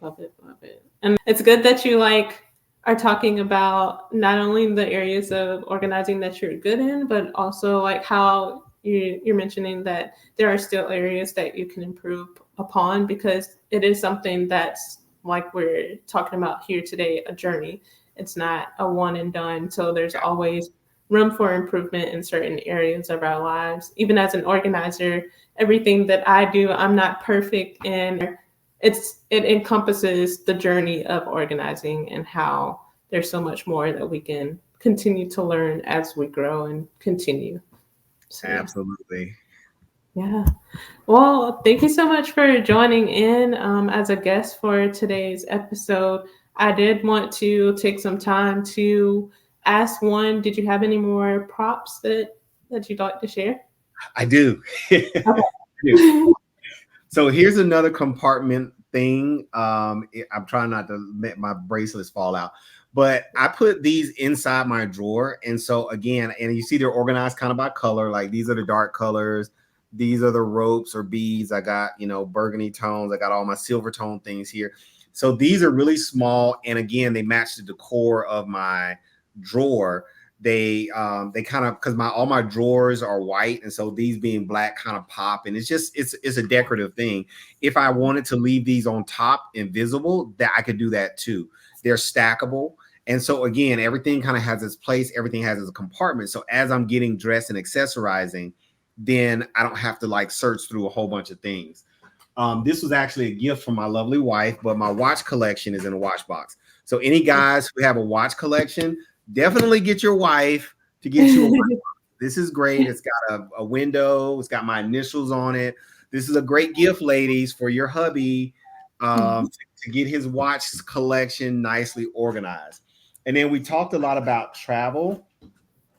Love it, love it. And it's good that you like are talking about not only the areas of organizing that you're good in, but also like how you're mentioning that there are still areas that you can improve upon, because it is something that's like we're talking about here today, a journey. It's not a one and done. So there's always room for improvement in certain areas of our lives. Even as an organizer, everything that I do, I'm not perfect in. It encompasses the journey of organizing and how there's so much more that we can continue to learn as we grow and continue. So Absolutely. yeah. Well, thank you so much for joining in as a guest for today's episode. I did want to take some time to ask one, did you have any more props that you'd like to share? I do. I do. Okay. So here's another compartment thing. I'm trying not to let my bracelets fall out, but I put these inside my drawer. And so again, and you see they're organized kind of by color. Like these are the dark colors. These are the ropes or beads. I got, you know, burgundy tones. I got all my silver tone things here. So these are really small. And again, they match the decor of my drawer. They kind of, because my all my drawers are white, and so these being black kind of pop, and it's a decorative thing. If I wanted to leave these on top invisible, that I could do that too. They're stackable, and so again, everything kind of has its place, everything has its compartment. So as I'm getting dressed and accessorizing, then I don't have to like search through a whole bunch of things. This was actually a gift from my lovely wife, but my watch collection is in a watch box. So any guys who have a watch collection, definitely get your wife to get you a watch box. This is great. It's got a window. It's got my initials on it. This is a great gift, ladies, for your hubby to get his watch collection nicely organized. And then we talked a lot about travel.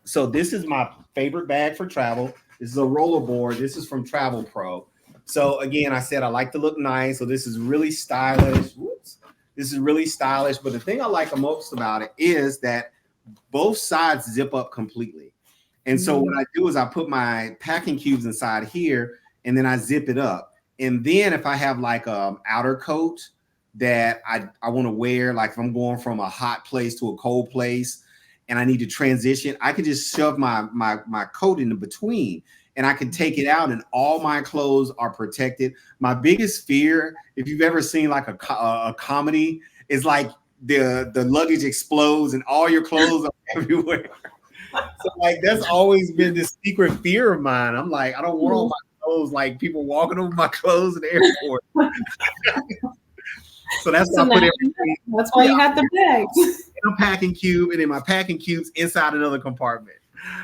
So this is my favorite bag for travel. This is a rollerboard. This is from Travel Pro. So again, I said I like to look nice. So this is really stylish. Whoops. This is really stylish. But the thing I like the most about it is that both sides zip up completely. And so what I do is I put my packing cubes inside here and then I zip it up. And then if I have like a outer coat that I want to wear, like if I'm going from a hot place to a cold place and I need to transition, I could just shove my coat in the between and I can take it out and all my clothes are protected. My biggest fear, if you've ever seen like a comedy, is like the luggage explodes and all your clothes are everywhere. So like that's always been this secret fear of mine. I'm like, I don't want all my clothes, like people walking over my clothes in the airport. So that's why I put everything. That's why you have the bags. In a packing cube, and then my packing cubes inside another compartment.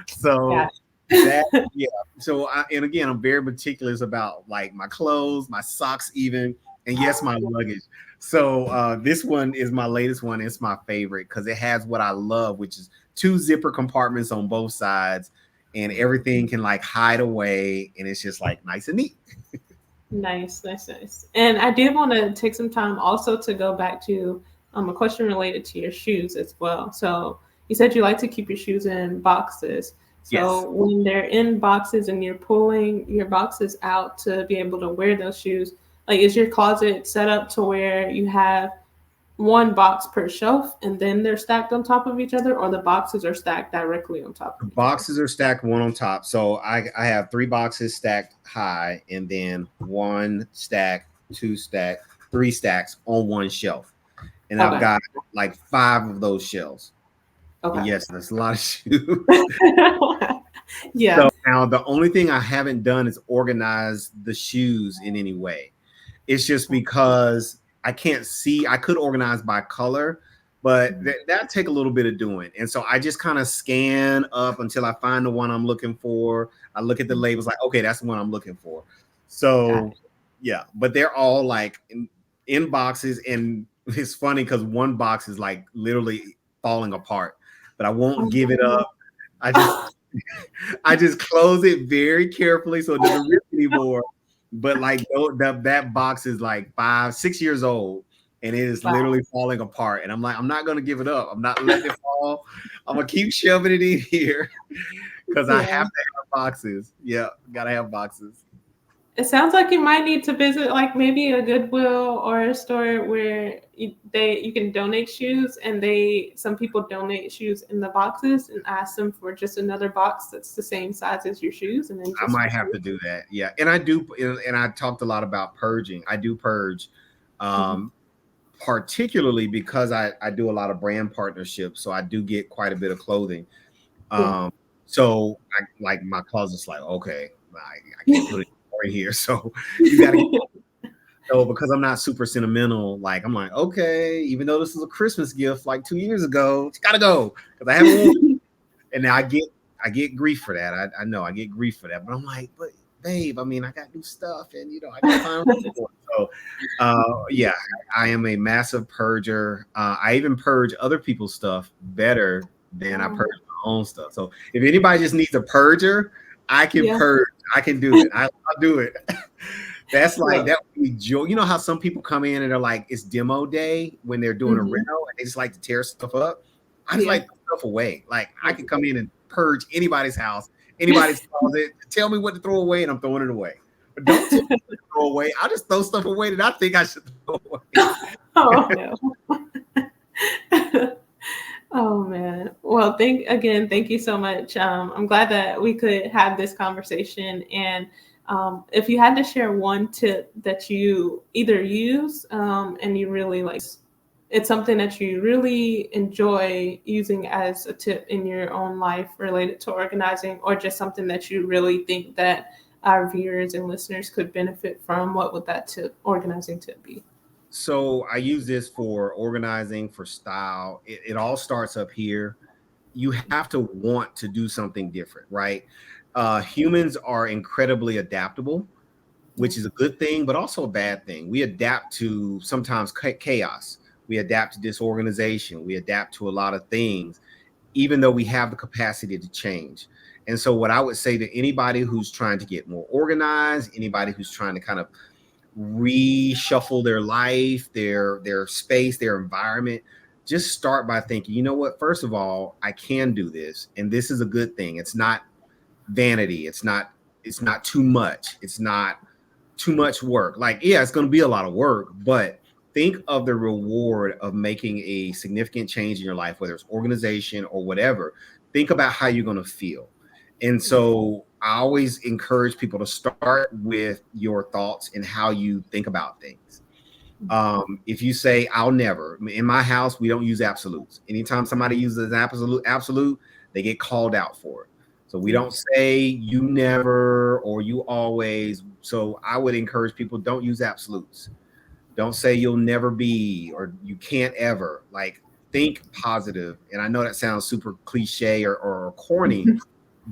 So Gotcha. that yeah. So and again, I'm very meticulous about like my clothes, my socks, even, and yes, my luggage. So this one is my latest one. It's my favorite because it has what I love, which is 2 zipper compartments on both sides, and everything can like hide away, and it's just like nice and neat. Nice, nice, nice. And I did want to take some time also to go back to a question related to your shoes as well. So you said you like to keep your shoes in boxes. So Yes. when they're in boxes and you're pulling your boxes out to be able to wear those shoes, like is your closet set up to where you have one box per shelf and then they're stacked on top of each other, or the boxes are stacked directly on top The of each other? boxes are stacked one on top. So I have 3 boxes stacked high, and then 1 stack, 2 stack, 3 stacks on one shelf. And I've Okay. got like 5 of those shelves. And Okay. yes, that's a lot of shoes. Yeah. So now the only thing I haven't done is organize the shoes in any way. It's just because I can't see. I could organize by color, but that take a little bit of doing. And so I just kind of scan up until I find the one I'm looking for. I look at the labels like, okay, that's the one I'm looking for. So yeah, but they're all like in boxes. And it's funny because one box is like literally falling apart, but I won't Oh, give it no. up. I just I just close it very carefully so it doesn't rip anymore. But like that box is like 5, 6 years old, and it is Wow. literally falling apart. And I'm like, I'm not gonna give it up. I'm not letting it fall. I'm gonna keep shoving it in here because I Yeah. have to have boxes. Yeah, gotta have boxes. It sounds like you might need to visit like maybe a Goodwill or a store where you can donate shoes, and some people donate shoes in the boxes and ask them for just another box that's the same size as your shoes, and then I just might have to do that. Yeah, and I do. And I talked a lot about purging. I do purge. Mhm. Um, Particularly because I do a lot of brand partnerships, so I do get quite a bit of clothing. Yeah. So I like my closet's like, okay, I can't put it more in here. So you got to so because I'm not super sentimental, like I'm like, okay, even though this is a Christmas gift like 2 years ago, it's gotta go because I haven't worn it. And now I get grief for that. I know I get grief for that, but I'm like, but babe, I mean, I got new stuff, and I gotta find room for it. So, yeah, I am a massive purger. I even purge other people's stuff better than I purge my own stuff. So, if anybody just needs a purger, I can Yeah. purge. I can do it. I'll do it. That's like Well, that would be joy. You know how some people come in and they're like, it's demo day when they're doing a mhm. reno and they just like to tear stuff up. I just Yeah. like to put stuff away. Like I can come in and purge anybody's house, anybody's closet. Tell me what to throw away, and I'm throwing it away. But don't tell me what to throw away. I'll just throw stuff away that I think I should throw away. Oh no. Oh man. Well, thank you so much. I'm glad that we could have this conversation. And if you had to share one tip that you either use and you really like, it's something that you really enjoy using as a tip in your own life related to organizing, or just something that you really think that our viewers and listeners could benefit from, what would that organizing tip be? So I use this for organizing, for style. It all starts up here. You have to want to do something different, right? Humans are incredibly adaptable, Yeah. which is a good thing, but also a bad thing. We adapt to sometimes chaos. We adapt to disorganization. We adapt to a lot of things, even though we have the capacity to change. And so, what I would say to anybody who's trying to get more organized, anybody who's trying to kind of reshuffle their life, their space, their environment, just start by thinking, you know what? First of all, I can do this, and this is a good thing. It's not vanity. It's not too much. It's not too much work. Like, yeah, it's going to be a lot of work, but think of the reward of making a significant change in your life, whether it's organization or whatever. Think about how you're going to feel. And so I always encourage people to start with your thoughts and how you think about things. If you say, I'll never, in my house, we don't use absolutes. Anytime somebody uses an absolute, they get called out for it. So we Yeah. don't say you never or you always. So I would encourage people, don't use absolutes. Don't say you'll never be or you can't ever. Like, think positive. And I know that sounds super cliche or corny,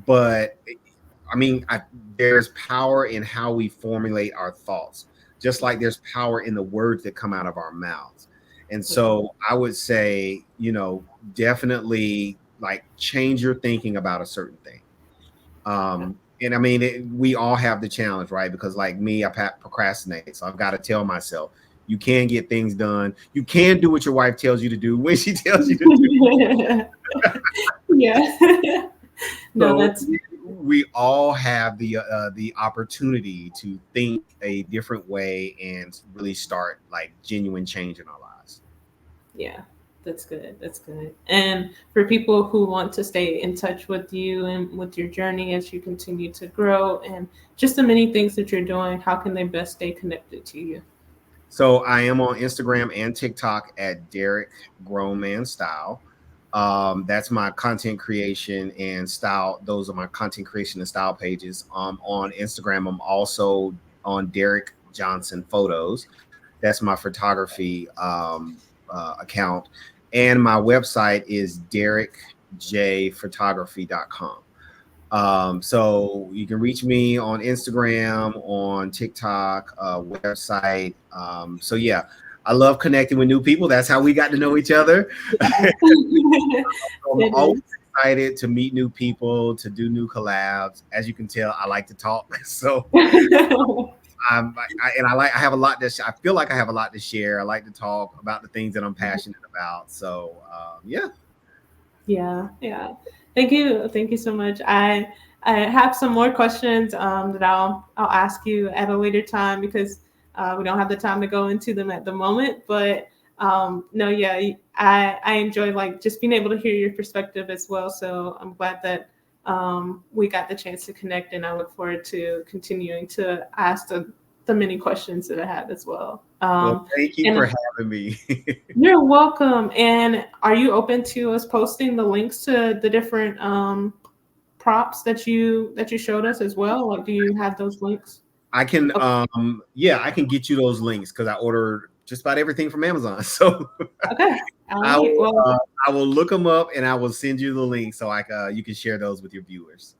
but I mean, there's power in how we formulate our thoughts, just like there's power in the words that come out of our mouths. And Yeah. so I would say, definitely like change your thinking about a certain thing. And I mean, we all have the challenge, right? Because like me, I procrastinate. So I've got to tell myself, you can get things done. You can do what your wife tells you to do when she tells you to do. Yeah. No, So that's we all have the opportunity to think a different way and really start like genuine change in our lives. yeah, that's good. That's good. And for people who want to stay in touch with you and with your journey as you continue to grow and just the many things that you're doing, how can they best stay connected to you? So I am on Instagram and TikTok at Derek Grown Man Style. That's my content creation and style. Those are my content creation and style pages. On Instagram, I'm also on Derek Johnson Photos. That's my photography account. And my website is derekjphotography.com. So you can reach me on Instagram, on TikTok, website. So yeah, I love connecting with new people. That's how we got to know each other. I'm always excited to meet new people, to do new collabs. As you can tell, I like to talk. So I have a lot to. I feel like I have a lot to share. I like to talk about the things that I'm passionate about. So yeah. Yeah. Thank you so much. I have some more questions that I'll ask you at a later time because we don't have the time to go into them at the moment. But no, yeah, I enjoy like just being able to hear your perspective as well. So I'm glad that we got the chance to connect, and I look forward to continuing to ask the many questions that I have as well. Well, thank you for having me. You're welcome. And are you open to us posting the links to the different props that you showed us as well? Like, do you have those links? I can, Okay. yeah, I can get you those links because I order just about everything from Amazon. So Okay. All right. Well, I will look them up and I will send you the link so you can share those with your viewers.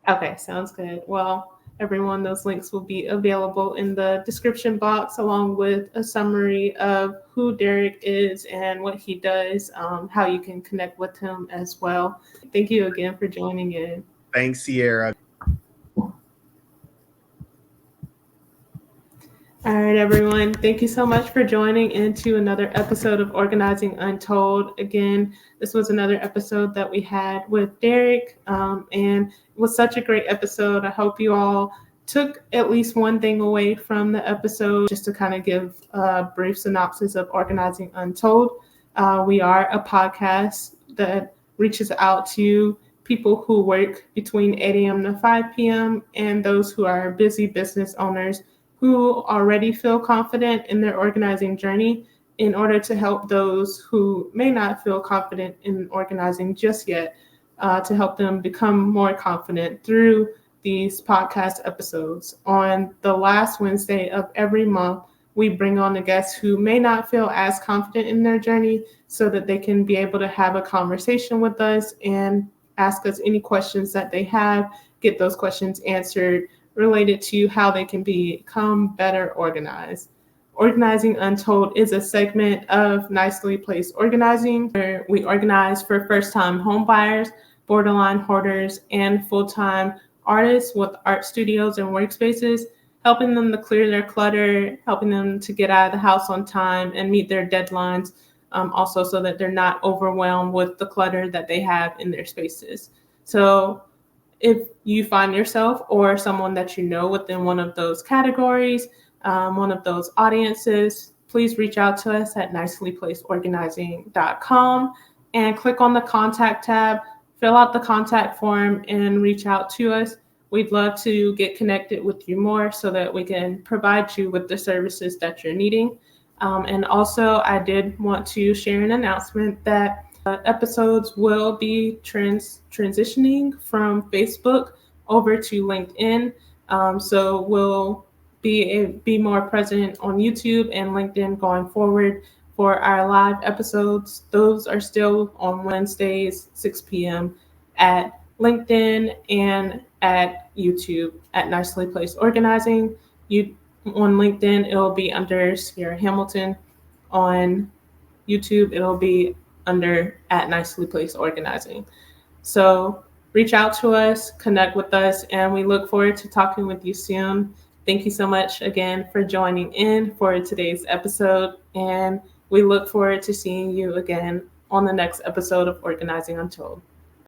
okay. Sounds good. Well, everyone, those links will be available in the description box along with a summary of who Derek is and what he does, how you can connect with him as well. Thank you again for joining in. Thanks, Sierra. All right, everyone. Thank you so much for joining into another episode of Organizing Untold. Again, this was another episode that we had with Derek, and it was such a great episode. I hope you all took at least one thing away from the episode, just to kind of give a brief synopsis of Organizing Untold. We are a podcast that reaches out to people who work between 8 a.m. to 5 p.m. and those who are busy business owners who already feel confident in their organizing journey in order to help those who may not feel confident in organizing just yet, to help them become more confident through these podcast episodes. On the last Wednesday of every month, we bring on a guest who may not feel as confident in their journey so that they can be able to have a conversation with us and ask us any questions that they have, get those questions answered related to how they can become better organized. Organizing Untold is a segment of Nicely Placed Organizing, where we organize for first-time homebuyers, borderline hoarders, and full-time artists with art studios and workspaces, helping them to clear their clutter, helping them to get out of the house on time and meet their deadlines, also so that they're not overwhelmed with the clutter that they have in their spaces. So if you find yourself or someone that you know within one of those categories, one of those audiences, please reach out to us at nicelyplacedorganizing.com and click on the contact tab, fill out the contact form, and reach out to us. We'd love to get connected with you more so that we can provide you with the services that you're needing. And also, I did want to share an announcement that episodes will be transitioning from Facebook over to LinkedIn. So we'll be more present on YouTube and LinkedIn going forward for our live episodes. Those are still on Wednesdays, 6 p.m. at LinkedIn and at YouTube at Nicely Placed Organizing. On LinkedIn, it'll be under Sierra Hamilton. On YouTube, it'll be under at Nicely Placed Organizing. So reach out to us, connect with us, and we look forward to talking with you soon. Thank you so much again for joining in for today's episode, and we look forward to seeing you again on the next episode of Organizing Untold.